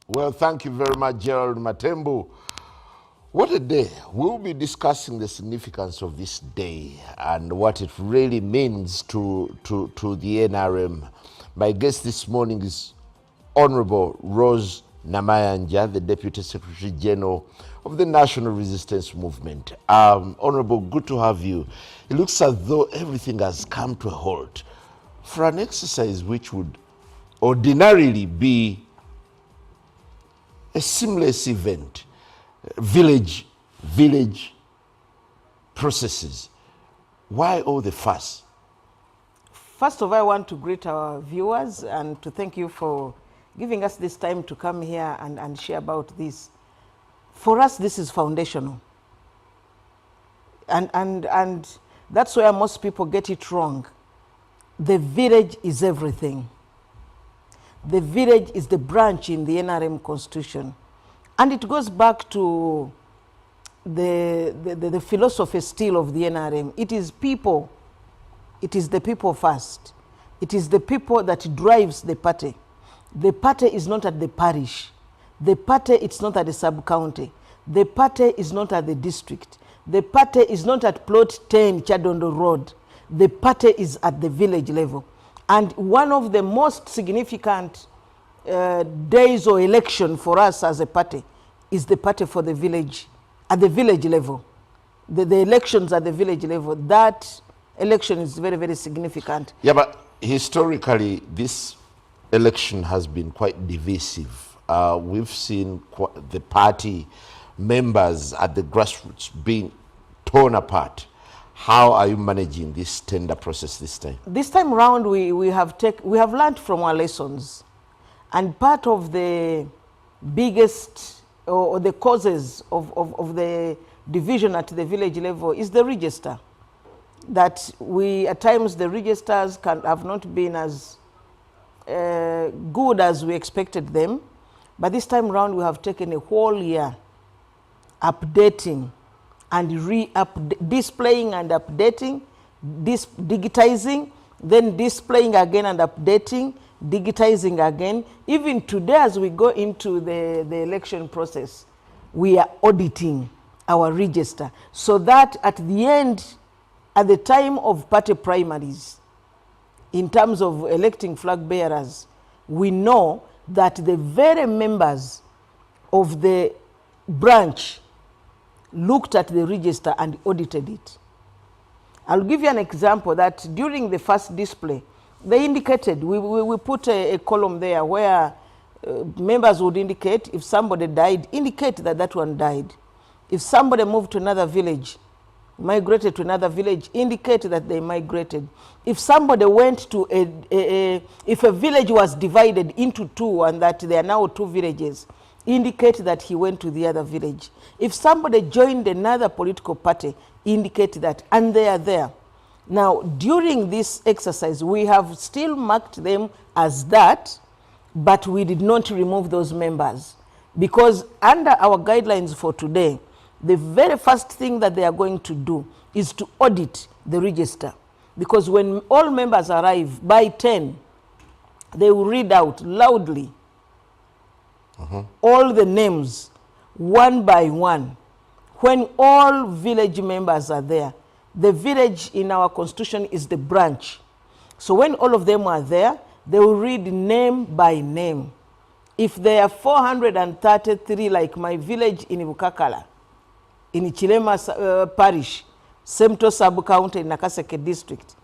Well, thank you very much, Gerald Matembu. What a day. We'll be discussing the significance of this day and what it really means to the NRM. My guest this morning is Honorable Rose Namayanja, the Deputy Secretary General of the National Resistance Movement. Honorable, good to have you. It looks as though everything has come to a halt for an exercise which would ordinarily be a seamless event, village processes. Why all the fuss? First of all, I want to greet our viewers and to thank you for giving us this time to come here and share about this. For us, this is foundational. And that's where most people get it wrong. The village is everything. The village is the branch in the NRM constitution. And it goes back to the philosophy still of the NRM. It is people. It is the people first. It is the people that drives the party. The party is not at the parish. The party is not at the sub-county. The party is not at the district. The party is not at plot 10 Chadondo Road. The party is at the village level. And one of the most significant days or election for us as a party is the party for the village, at the village level. The elections at the village level, that election is very, very significant. Yeah, but historically, this election has been quite divisive. We've seen the party members at the grassroots being torn apart. How are you managing this tender process this time? This time around, we have learned from our lessons. And part of the biggest or the causes of the division at the village level is the register. That at times the registers have not been as good as we expected them. But this time around, we have taken a whole year updating and displaying and updating, digitizing, then displaying again and updating, digitizing again. Even today, as we go into the election process, we are auditing our register so that at the end, at the time of party primaries, in terms of electing flag bearers, we know that the very members of the branch looked at the register and audited it. I'll give you an example that during the first display, they indicated, we put a column there where members would indicate if somebody died, indicate that that one died. If somebody moved to another village, migrated to another village, indicate that they migrated. If somebody went to if a village was divided into two and that there are now two villages, indicate that he went to the other village. If somebody joined another political party, indicate that, and they are there. Now, during this exercise, we have still marked them as that, but we did not remove those members. Because under our guidelines for today, the very first thing that they are going to do is to audit the register. Because when all members arrive by 10, they will read out loudly all the names, one by one. When all village members are there, the village in our constitution is the branch. So when all of them are there, they will read name by name. If there are 433, like my village in Bukakala, in Ichilema parish, Semto sub-county in Nakaseke district,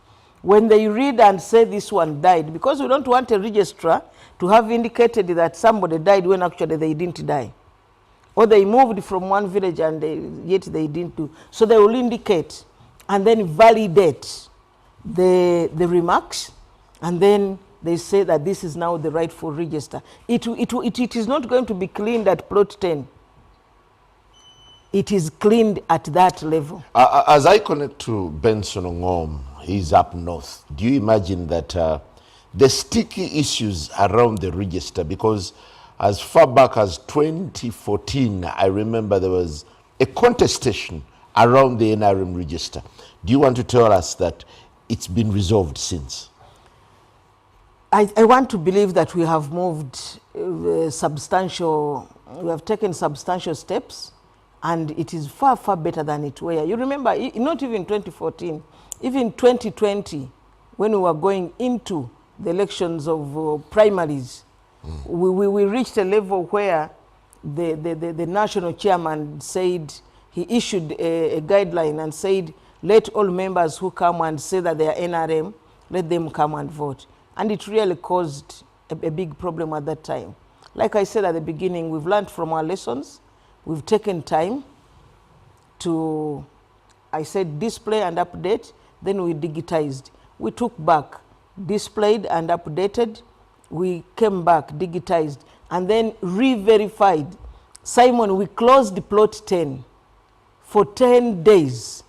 when they read and say this one died, because we don't want a registrar to have indicated that somebody died when actually they didn't die. Or they moved from one village and yet they didn't do. So they will indicate and then validate the remarks, and then they say that this is now the rightful register. It is not going to be cleaned at plot 10. It is cleaned at that level. As I connect to Benson Ongom, he's up north. Do you imagine that the sticky issues around the register, because as far back as 2014, I remember there was a contestation around the NRM register. Do you want to tell us that it's been resolved since? I want to believe that we have moved we have taken substantial steps, and it is far, far better than it were. You remember, not even 2014, even 2020, when we were going into the elections of primaries, we reached a level where the national chairman said, he issued a guideline and said, let all members who come and say that they are NRM, let them come and vote. And it really caused a big problem at that time. Like I said at the beginning, we've learned from our lessons. We've taken time to, I said, display and update. Then we digitized. We took back, displayed and updated. We came back, digitized, and then re-verified. Simon, we closed plot 10 for 10 days.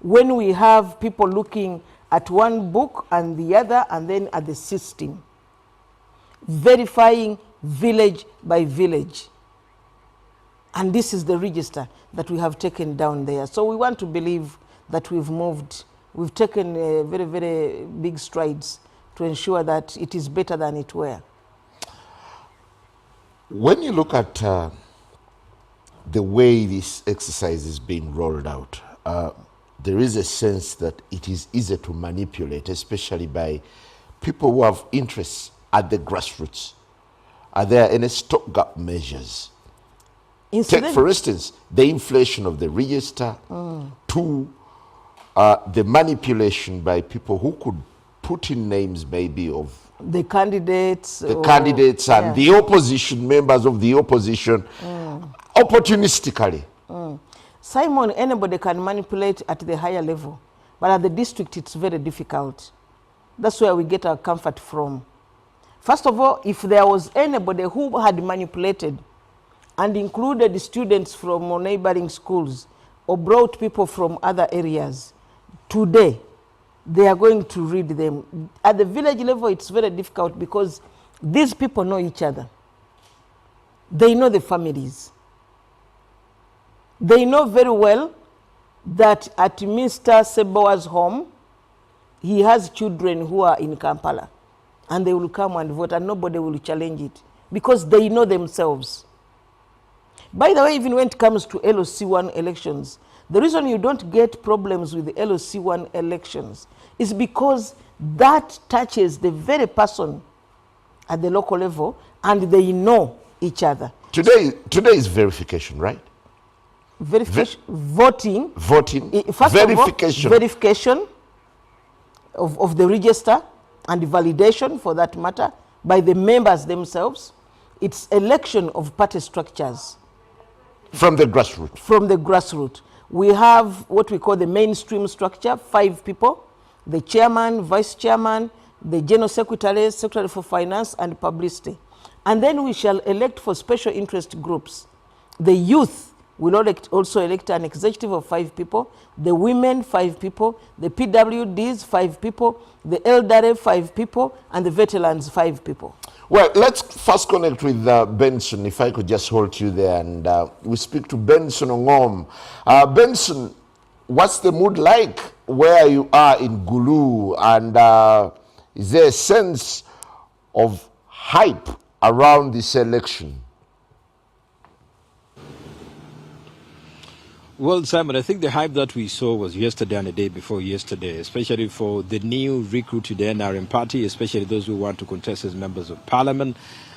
When we have people looking at one book and the other, and then at the system, verifying village by village. And this is the register that we have taken down there. So we want to believe that we've taken very, very big strides to ensure that it is better than it were. When you look at the way this exercise is being rolled out, there is a sense that it is easy to manipulate, especially by people who have interests at the grassroots. Are there any stopgap measures? Take, for instance, the inflation of the register, to the manipulation by people who could put in names maybe of the candidates. And the opposition, members of the opposition, opportunistically. Simon, anybody can manipulate at the higher level, but at the district it's very difficult. That's where we get our comfort from. First of all, if there was anybody who had manipulated and included students from neighboring schools or brought people from other areas, today they are going to read them. At the village level, it's very difficult because these people know each other. They know the families. They know very well that at Mr. Seboa's home, he has children who are in Kampala, and they will come and vote, and nobody will challenge it because they know themselves. By the way, even when it comes to LOC1 elections, the reason you don't get problems with the LOC1 elections is because that touches the very person at the local level, and they know each other. Today is verification, right? Verification, voting, first verification. Of all, verification of the register and validation, for that matter, by the members themselves. It's election of party structures. From the grassroots. From the grassroots. We have what we call the mainstream structure, 5 people, the chairman, vice chairman, the general secretary, secretary for finance and publicity. And then we shall elect for special interest groups. The youth will also elect an executive of 5 people, the women 5 people, the PWDs 5 people, the elderly 5 people, and the veterans 5 people. Well, let's first connect with Benson, if I could just hold you there, and we speak to Benson Ongom. Benson, what's the mood like where you are in Gulu, and is there a sense of hype around this election? Well, Simon, I think the hype that we saw was yesterday and the day before yesterday, especially for the new recruit to the NRM party, especially those who want to contest as members of parliament.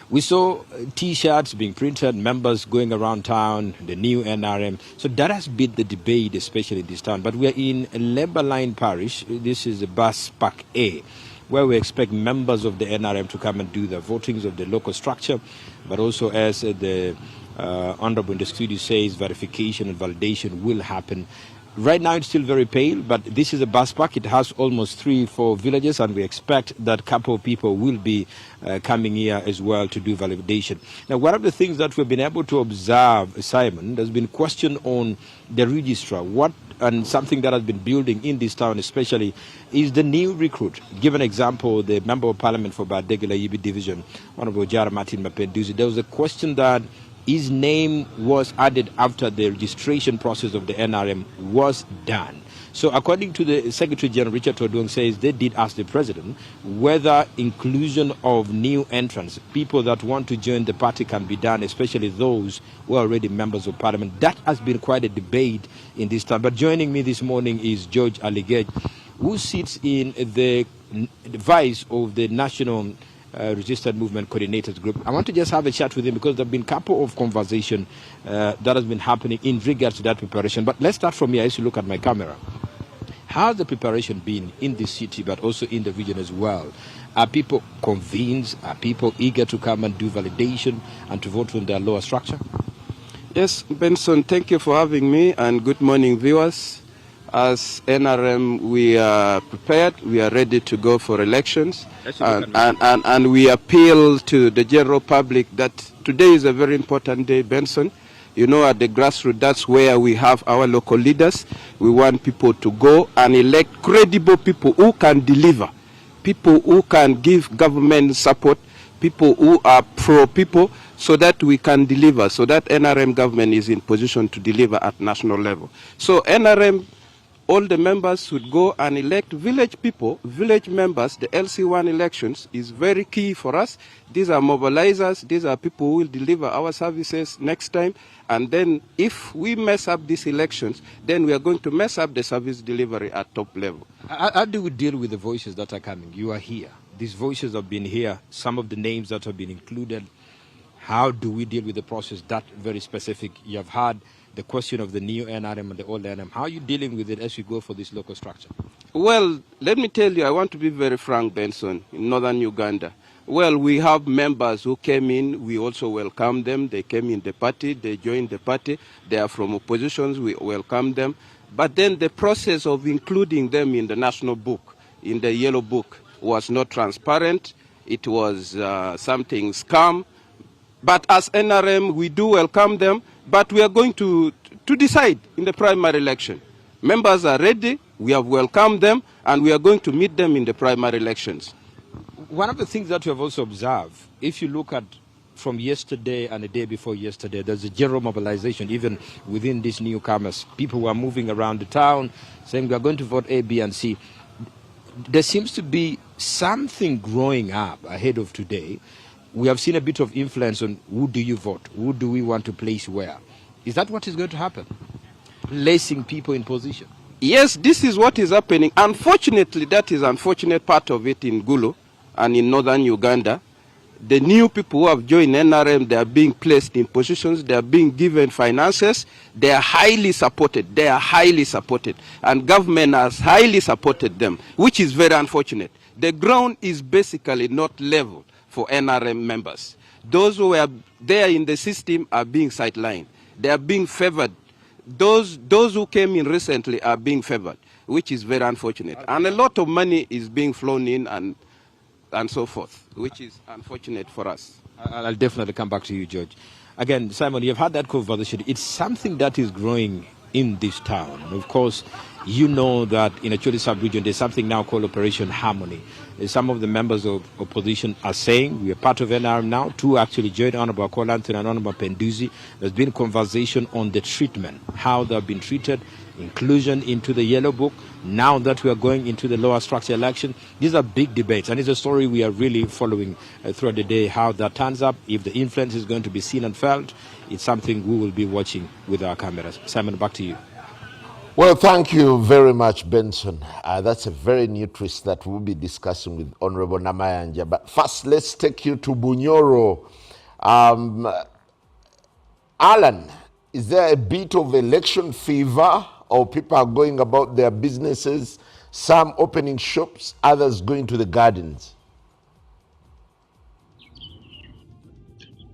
We saw T-shirts being printed, members going around town, the new NRM. So that has been the debate, especially this town. But we are in Lemberline Parish. This is the bus park A, where we expect members of the NRM to come and do the votings of the local structure, but also as the Honorable in the studio says, verification and validation will happen. Right now it's still very pale, but this is a bus park. It has almost 3-4 villages, and we expect that a couple of people will be coming here as well to do validation. Now, one of the things that we've been able to observe, Simon, there's been question on the registrar. And something that has been building in this town especially is the new recruit. Give an example, the Member of Parliament for Badegula Yibi Division, Honorable Jara Martin Mapenduzi. There was a question that his name was added after the registration process of the NRM was done. So according to the Secretary General, Richard Odong says they did ask the president whether inclusion of new entrants, people that want to join the party, can be done, especially those who are already members of parliament. That has been quite a debate in this time. But joining me this morning is George Aligej, who sits in the vice of the National Registered Movement Coordinators Group. I want to just have a chat with him because there have been a couple of conversations that has been happening in regards to that preparation. But let's start from here as you look at my camera. How's the preparation been in this city, but also in the region as well? Are people convinced? Are people eager to come and do validation and to vote on their lower structure? Yes, Benson, thank you for having me, and good morning, viewers. As NRM, we are prepared, we are ready to go for elections, and we appeal to the general public that today is a very important day, Benson. You know, at the grassroots, that's where we have our local leaders. We want people to go and elect credible people who can deliver, people who can give government support, people who are pro-people, so that we can deliver, so that NRM government is in position to deliver at national level. So NRM, all the members should go and elect village people, village members. The LC1 elections is very key for us. These are mobilizers. These are people who will deliver our services next time. And then if we mess up these elections, then we are going to mess up the service delivery at top level. How do we deal with the voices that are coming? You are here. These voices have been here. Some of the names that have been included. How do we deal with the process that very specific? You have had the question of the new NRM and the old NRM. How are you dealing with it as you go for this local structure? Well, let me tell you, I want to be very frank, Benson, in northern Uganda. Well, we have members who came in. We also welcome them. They came in the party. They joined the party. They are from oppositions. We welcome them. But then the process of including them in the national book, in the yellow book, was not transparent. It was something scam. But as NRM, we do welcome them, but we are going to decide in the primary election. Members are ready, we have welcomed them, and we are going to meet them in the primary elections. One of the things that we have also observed, if you look at from yesterday and the day before yesterday, there's a general mobilization even within these newcomers. People were moving around the town saying we are going to vote A, B, and C. There seems to be something growing up ahead of today. We have seen a bit of influence on who do you vote, who do we want to place where. Is that what is going to happen? Placing people in position? Yes, this is what is happening. Unfortunately, that is unfortunate part of it in Gulu and in northern Uganda. The new people who have joined NRM, they are being placed in positions, they are being given finances, they are highly supported, and government has highly supported them, which is very unfortunate. The ground is basically not level for NRM members. Those who are there in the system are being sidelined. They are being favored. Those who came in recently are being favored, which is very unfortunate. And a lot of money is being flown in and so forth, which is unfortunate for us. I'll definitely come back to you, George. Again, Simon, you've had that conversation. It's something that is growing in this town. Of course, you know that in Acholi sub-region, there's something now called Operation Harmony. Some of the members of opposition are saying we are part of NRM now. Two actually joined, Honorable Kolanton and Honorable Penduzi. There's been conversation on the treatment, how they've been treated, inclusion into the yellow book. Now that we are going into the lower structure election, these are big debates, and it's a story we are really following throughout the day, how that turns up. If the influence is going to be seen and felt, it's something we will be watching with our cameras. Simon, back to you. Well, thank you very much, Benson. That's a very new twist that we'll be discussing with Honorable Namayanja. But first, let's take you to Bunyoro. Alan, is there a bit of election fever, or people are going about their businesses, some opening shops, others going to the gardens?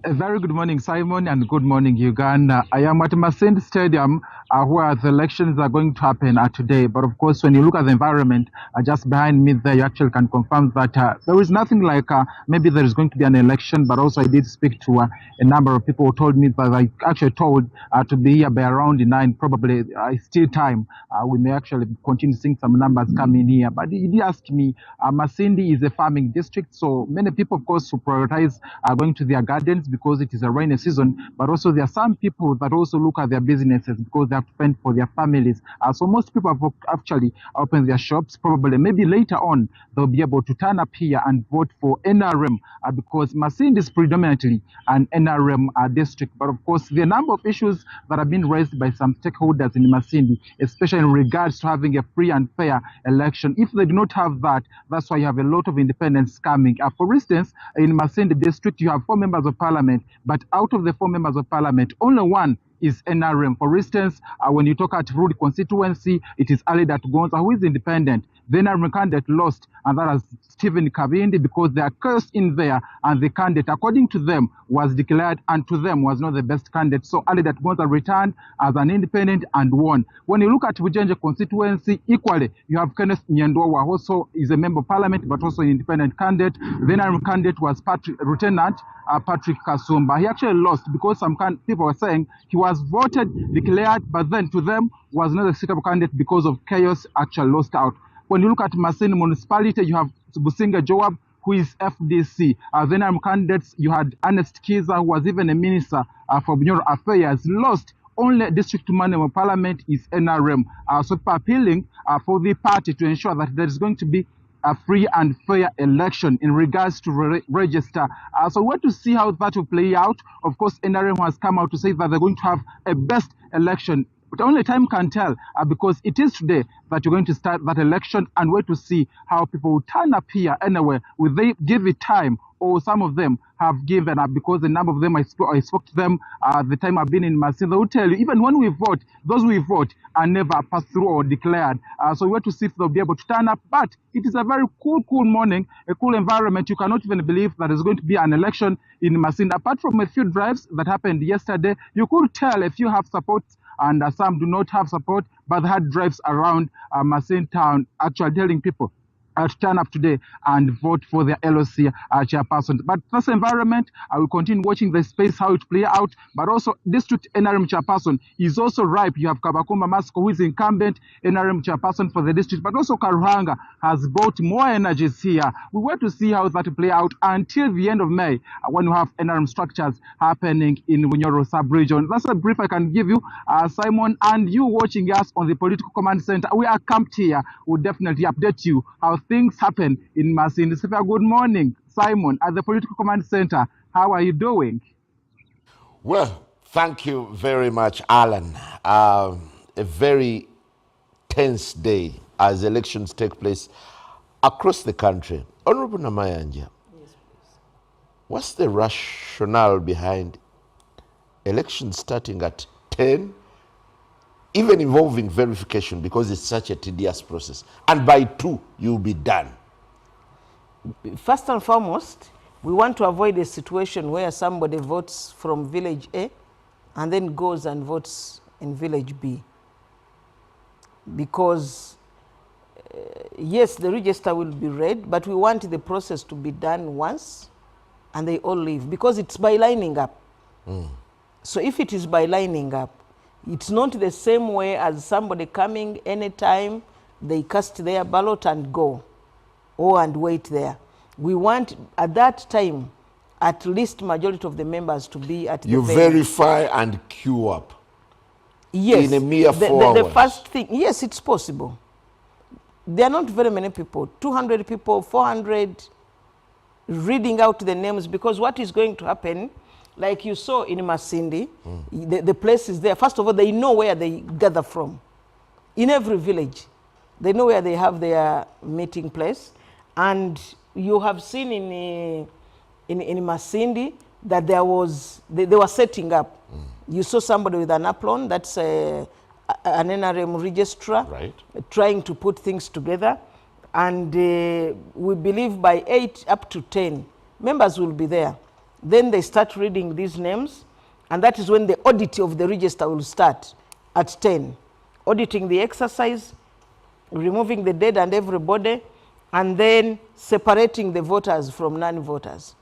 A very good morning, Simon, and good morning, Uganda. I am at Masindi Stadium, where the elections are going to happen today. But of course, when you look at the environment just behind me there, you actually can confirm that there is nothing like maybe there is going to be an election. But also, I did speak to a number of people who told me that I actually told to be here by around 9, probably still time. We may actually continue seeing some numbers coming here. But he did ask me, Masindi is a farming district, so many people, of course, who prioritize going to their gardens. because it is a rainy season, but also there are some people that also look at their businesses because they have to fend for their families. So most people have actually opened their shops. Probably maybe later on they'll be able to turn up here and vote for NRM because Masindi is predominantly an NRM district. But of course, the number of issues that have been raised by some stakeholders in Masindi, especially in regards to having a free and fair election. If they do not have that, that's why you have a lot of independents coming. For instance, in Masindi district, you have 4 members of parliament, but out of the 4 members of parliament, only 1 is NRM. For instance, when you talk at Rudi constituency, it is Ali Gonza, who is independent. The NRM candidate lost, and that is Stephen Kabindi, because they are cursed in there, and the candidate, according to them, was declared, and to them was not the best candidate. So Ali Gonza returned as an independent and won. When you look at Bujenje constituency, equally, you have Kenneth Nyendowa, who also is a member of parliament, but also an independent candidate. The NRM candidate was Lieutenant Patrick Kasumba. He actually lost because some people were saying he was voted, declared, but then to them was not a suitable candidate because of chaos, actually lost out. When you look at Masindi municipality, you have Businga Joab, who is FDC. Then candidates, you had Ernest Kiza, who was even a minister for Bunyoro Affairs, lost. Only district member of parliament is NRM. So people appealing for the party to ensure that there is going to be a free and fair election in regards to register. So we want to see how that will play out. Of course, NRM has come out to say that they're going to have a best election. But only time can tell because it is today that you're going to start that election, and wait to see how people will turn up here anyway. Will they give it time, or some of them have given up? Because the number of them I spoke to them the time I've been in Masindi, they will tell you, even when we vote, those we vote are never passed through or declared. So we want to see if they'll be able to turn up. But it is a very cool morning, a cool environment. You cannot even believe that there's going to be an election in Masindi. Apart from a few drives that happened yesterday, you could tell if you have support and some do not have support, but they had drives around Masindi town, actually telling people to turn up today and vote for their LOC chairperson. But this environment, I will continue watching the space, how it play out, but also district NRM chairperson is also ripe. You have Kabakumba Masco, who is incumbent NRM chairperson for the district, but also Karuhanga has brought more energies here. We want to see how that will play out until the end of May, when we have NRM structures happening in Bunyoro sub-region. That's a brief I can give you, Simon, and you watching us on the Political Command Center. We are camped here. We'll definitely update you how things happen in Masindi. Good morning, Simon, at the Political Command Center. How are you doing? Well, thank you very much, Alan. A very tense day as elections take place across the country. Honorable Namayanja, yes, what's the rationale behind elections starting at 10, even involving verification, because it's such a tedious process, and by 2 you'll be done? First and foremost, we want to avoid a situation where somebody votes from village A and then goes and votes in village B. Because yes, the register will be read, but we want the process to be done once and they all leave, because it's by lining up. So if it is by lining up, it's not the same way as somebody coming anytime they cast their ballot and go, or and wait there. We want at that time at least majority of the members to be at the venue. You verify and queue up. Yes. In a mere 4 hours. The first thing, yes, it's possible. There are not very many people, 200 people, 400, reading out the names, because what is going to happen, like you saw in Masindi, the place is there. First of all, they know where they gather from. In every village, they know where they have their meeting place. And you have seen in Masindi that they were setting up. You saw somebody with an apron, that's an NRM registrar, right, trying to put things together. And we believe by 8 up to 10, members will be there. Then they start reading these names, and that is when the audit of the register will start at 10. Auditing the exercise, removing the dead and everybody, and then separating the voters from non-voters.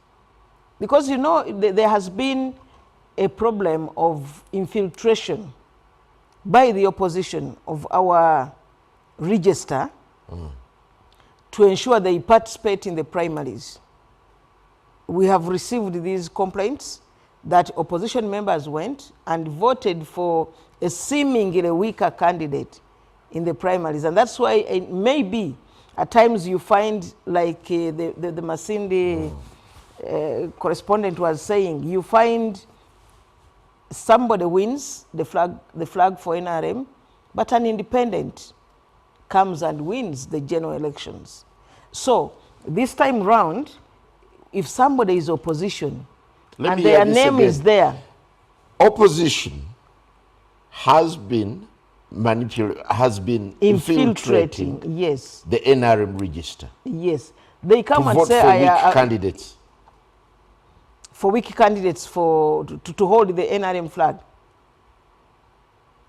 Because, you know, there has been a problem of infiltration by the opposition of our register to ensure they participate in the primaries. We have received these complaints, that opposition members went and voted for a seemingly weaker candidate in the primaries. And that's why maybe at times you find, like the Masindi correspondent was saying, you find somebody wins the flag for NRM, but an independent comes and wins the general elections. So this time round, if somebody is opposition and their name is there, opposition has been infiltrating yes, the NRM register. Yes, they come to and vote say for weak candidates. For weak candidates to hold the NRM flag.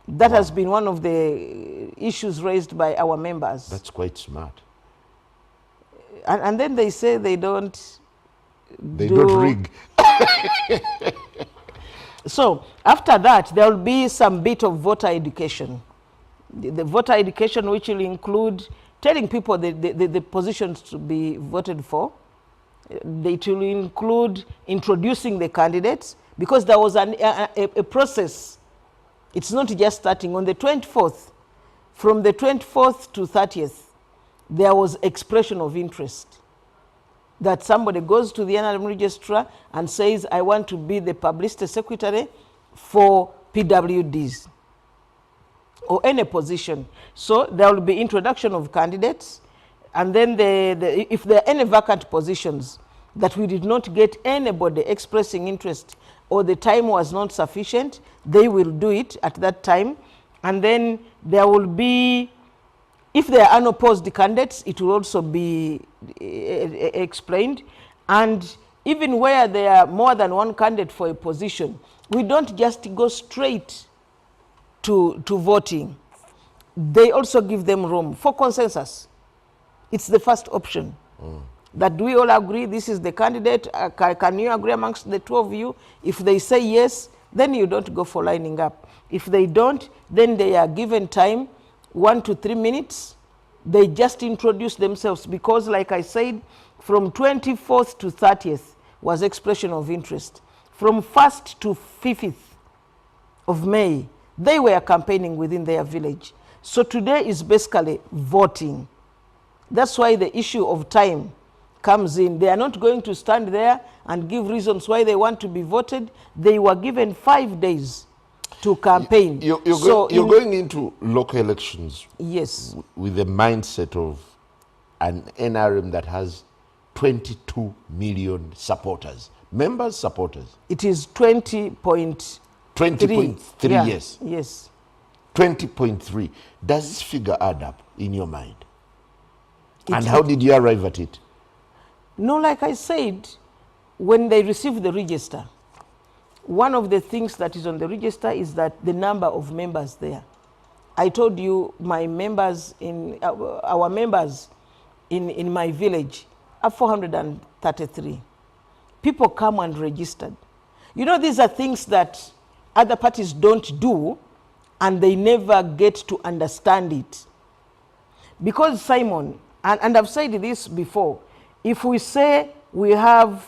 That has been one of the issues raised by our members. That's quite smart. And then they say they don't rig. So after that, there will be some bit of voter education. The voter education, which will include telling people the positions to be voted for. It will include introducing the candidates, because there was a process. It's not just starting on the 24th. From the 24th to 30th, there was expression of interest. That somebody goes to the NRM registrar and says, I want to be the publicity secretary for PWDs or any position. So there will be introduction of candidates, and then if there are any vacant positions that we did not get anybody expressing interest or the time was not sufficient, they will do it at that time. And then there will be, if there are unopposed candidates, it will also be explained. And even where there are more than one candidate for a position, we don't just go straight to voting. They also give them room for consensus. It's the first option. That do we all agree this is the candidate? Can you agree amongst the two of you? If they say yes, then you don't go for lining up. If they don't, then they are given time, 1 to 3 minutes. They just introduce themselves, because like I said, from 24th to 30th was expression of interest. From 1st to 5th of May, they were campaigning within their village. So today is basically voting. That's why the issue of time comes in. They are not going to stand there and give reasons why they want to be voted. They were given 5 days to campaign. You're going into local elections, yes, with the mindset of an NRM that has 22 million supporters. Members, supporters. It is 20.3. Yeah. Yes. Yes. 20.3. Does this figure add up in your mind? And how did you arrive at it? No, like I said, when they receive the register, one of the things that is on the register is that the number of members there. I told you my members our members in my village are 433. People come and registered. You know, these are things that other parties don't do, and they never get to understand it. Because Simon, and I've said this before, if we say we have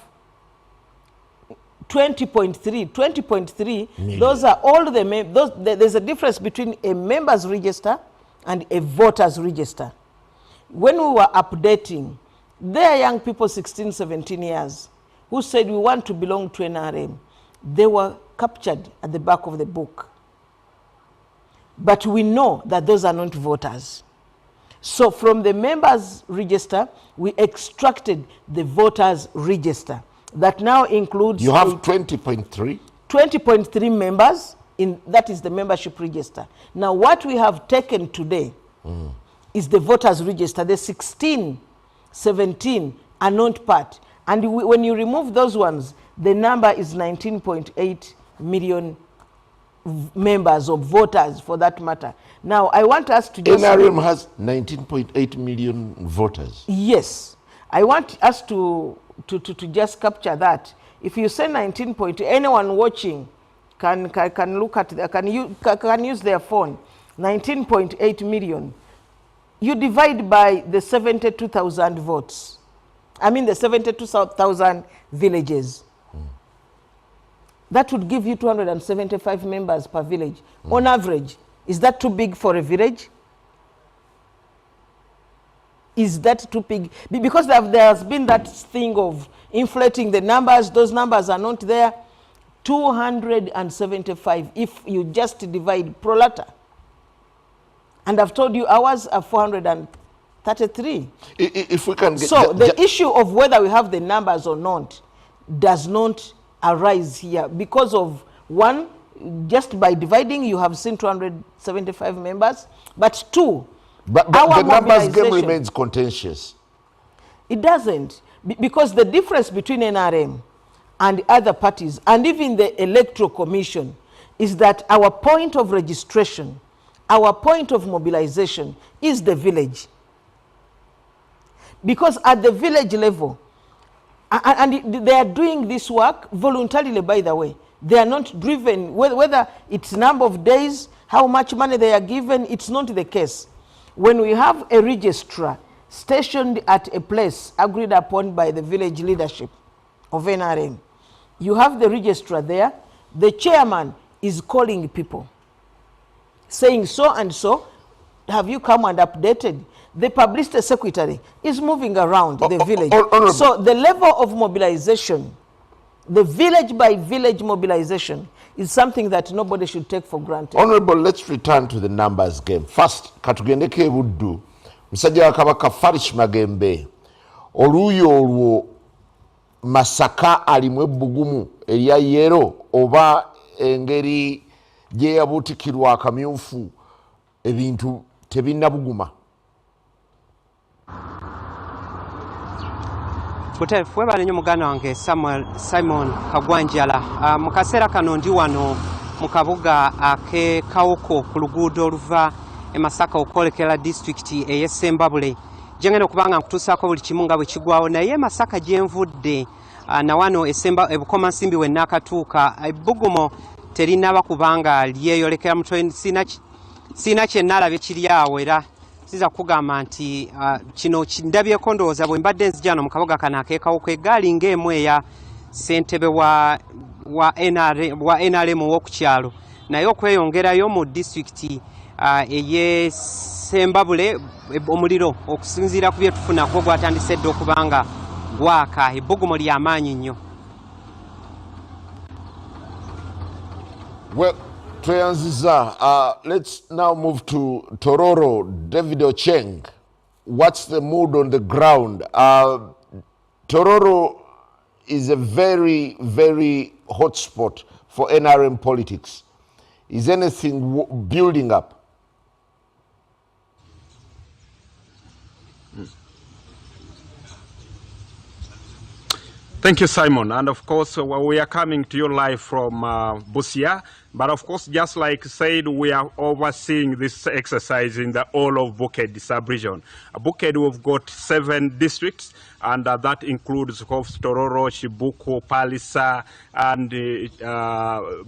20.3, those are all the members. There's a difference between a members register and a voters register. When we were updating, there are young people 16, 17 years who said we want to belong to NRM. They were captured at the back of the book. But we know that those are not voters. So from the members register, we extracted the voters register. That now includes... You have 20.3? 20.3 members, that is the membership register. Now what we have taken today is the voters register. The 16, 17 are not part. And when you remove those ones, the number is 19.8 million members or voters, for that matter. Now I want us to just... NRM has 19.8 million voters. Yes. I want us to just capture that. If you say 19 point, anyone watching can look at can use their phone. 19.8 million. You divide by the 72,000 votes. I mean the 72,000 villages. That would give you 275 members per village. On average, is that too big for a village? Is that too big? Because there has been that thing of inflating the numbers. Those numbers are not there. 275 if you just divide pro rata. And I've told you ours are 433. If we can get... So the issue of whether we have the numbers or not does not arise here because of, one, just by dividing you have seen 275 members, but two, but the numbers game remains contentious. It doesn't, because the difference between NRM and other parties and even the Electoral Commission is that our point of registration, our point of mobilization is the village. Because at the village level, and they are doing this work voluntarily, by the way. They are not driven, whether it's number of days, how much money they are given, it's not the case. When we have a registrar stationed at a place agreed upon by the village leadership of NRM, you have the registrar there, the chairman is calling people, saying so and so, have you come and updated? The publicity secretary is moving around the village. So the level of mobilization, the village by village mobilization, is something that nobody should take for granted. Honorable, let's return to the numbers game. First, katugendeke buddu. Musajja wa Kabaka Farish Magembe. Oluyo olwo Masaka alimwe bugumu erya yero oba engeri gye yabutikirwa akamyufu ebintu tebinna buguma. Butefu webale nnyo muganda wange Simon Kagwanjala. Mu kaseera kano ndi wano mu kabuga ake Kawoko ku luguudo oluva e Masaka okwolekera disitulikiti ey'e Ssembabule. Gye ngenda okuba nga nkutuusaako buli kimu nga bwe kigwawo, naye Masaka gye nvudde na wano e Bukomansimbi we nnaakatuuka ebbugumo terinaba kubanga lyeyolekera mutwe, siina kye nnaalabye kiri awo era siza kugamba nti kino kindabyeko ndowooza bwe mbadde nzija wano mu kabuga kano akeekawuko eggaali ng'EMPYA ssentebe wa NRM w'okukyalo naye okweyongerayo mu disitulikiti ey'e Ssembabule omuliro okusinziira ku bye tufunako gwatandise dda okubanga gwaka ebbugumo ly'amaanyi nnyo. Well, let's now move to Tororo. David Ocheng, what's the mood on the ground? Tororo is a very, very hot spot for NRM politics. Is anything building up? Thank you, Simon. And of course, we are coming to you live from Busia. But of course, just like said, we are overseeing this exercise in the whole of Buked sub-region. Buked, we've got 7 districts, and that includes, of course, Tororo, Shibuku, Palisa, and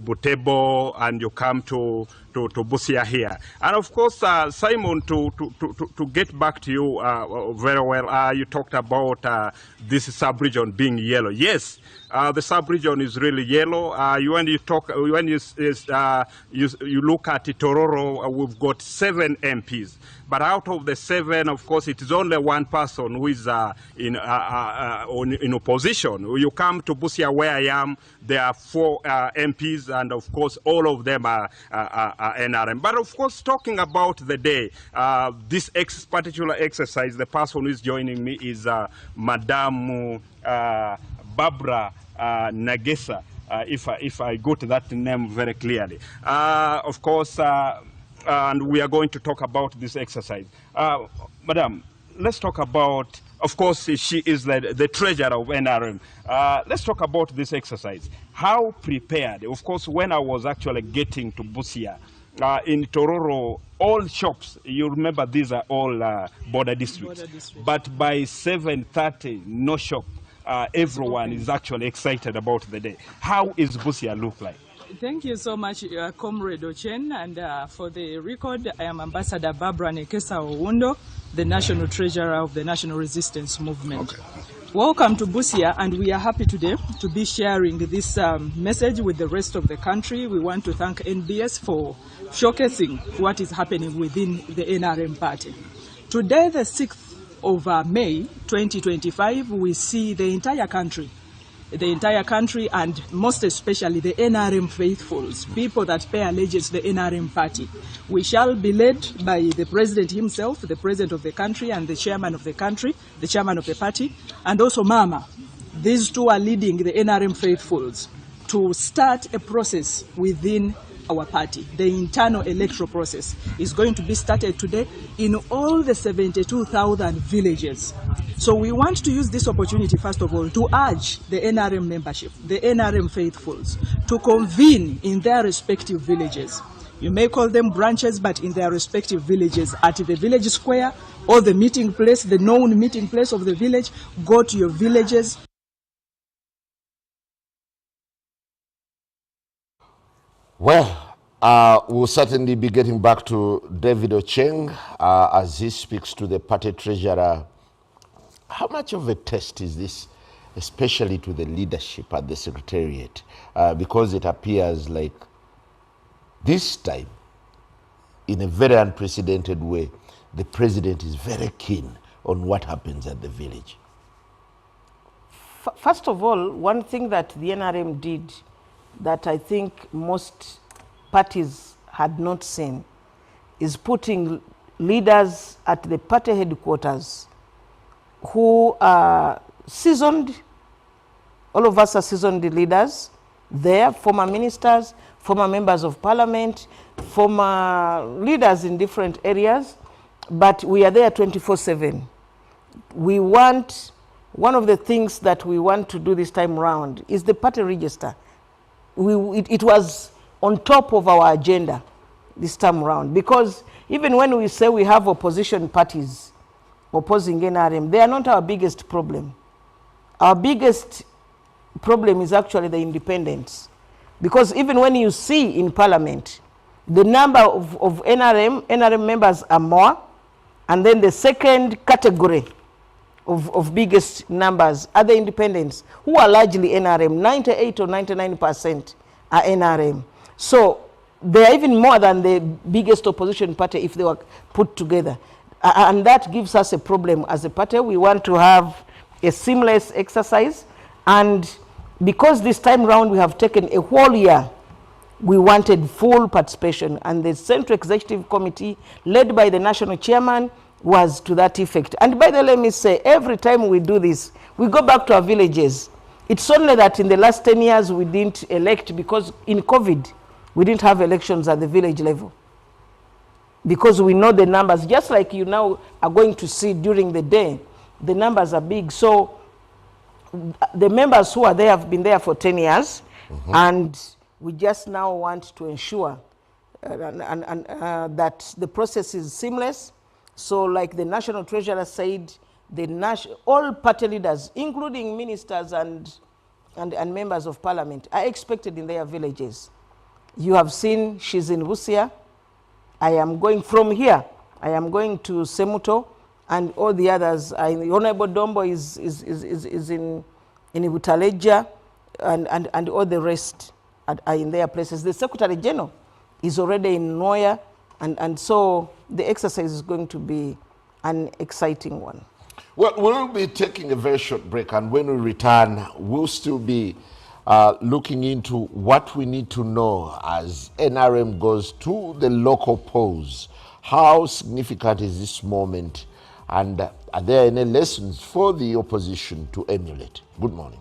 Butebo, and you come to Busia here. And of course, Simon, to get back to you very well, you talked about this sub-region being yellow. Yes, the sub-region is really yellow. When you look at Tororo, we've got 7 MPs. But out of the 7, of course, it is only one person who is in opposition. You come to Busia, where I am, there are 4 MPs, and of course, all of them are NRM. But of course, talking about the day, this particular exercise, the person who is joining me is Madame Barbara Nagesa, if I got that name very clearly. Of course, and we are going to talk about this exercise. Madam, let's talk about, of course, she is the treasurer of NRM. Let's talk about this exercise. How prepared? Of course, when I was actually getting to Busia, in Tororo, all shops, you remember these are all border districts. But by 7:30, no shop. Everyone is actually excited about the day. How is Busia look like? Thank you so much, Comrade Ochen. And for the record, I am Ambassador Barbara Nekesa Owundo, the National Treasurer of the National Resistance Movement. Okay. Welcome to Busia, and we are happy today to be sharing this message with the rest of the country. We want to thank NBS for showcasing what is happening within the NRM party. Today, the 6th of May 2025, we see the entire country and most especially the NRM faithfuls, people that pay allegiance to the NRM party. We shall be led by the president himself, the president of the country, and the chairman of the country, the chairman of the party, and also Mama. These two are leading the NRM faithfuls to start a process within our party. The internal electoral process is going to be started today in all the 72,000 villages. So we want to use this opportunity, first of all, to urge the NRM membership, the NRM faithfuls, to convene in their respective villages. You may call them branches, but in their respective villages, at the village square or the meeting place, the known meeting place of the village. Go to your villages. Well, we'll certainly be getting back to David Ocheng as he speaks to the party treasurer. How much of a test is this, especially to the leadership at the secretariat? Because it appears like this time, in a very unprecedented way, the president is very keen on what happens at the village. First of all, one thing that the NRM did that I think most parties had not seen is putting leaders at the party headquarters who are seasoned. All of us are seasoned leaders there, former ministers, former members of parliament, former leaders in different areas, but we are there 24/7. We want, one of the things that we want to do this time round is the party register. It was on top of our agenda this time round, because even when we say we have opposition parties opposing NRM, they are not our biggest problem. Our biggest problem is actually the independents, because even when you see in parliament, the number of NRM members are more, and then the second category of biggest numbers are the independents, who are largely NRM. 98 or 99% are NRM. So they are even more than the biggest opposition party if they were put together. And that gives us a problem as a party. We want to have a seamless exercise. And because this time round we have taken a whole year, we wanted full participation. And the Central Executive Committee, led by the national chairman, was to that effect. And by the way, let me say, every time we do this, we go back to our villages. It's only that in the last 10 years we didn't elect, because in COVID, we didn't have elections at the village level. Because we know the numbers, just like you now are going to see during the day, the numbers are big. So the members who are there have been there for 10 years, and we just now want to ensure that the process is seamless. So like the national treasurer said, all party leaders, including ministers and members of parliament, are expected in their villages. You have seen she's in Busia. I am going from here. I am going to Semuto, and all the others. Honorable Dombo is in Ibutaleja, and all the rest are in their places. The Secretary General is already in Noya, and so the exercise is going to be an exciting one. Well, we'll be taking a very short break, and when we return, we'll still be looking into what we need to know as NRM goes to the local polls. How significant is this moment, and are there any lessons for the opposition to emulate? Good morning.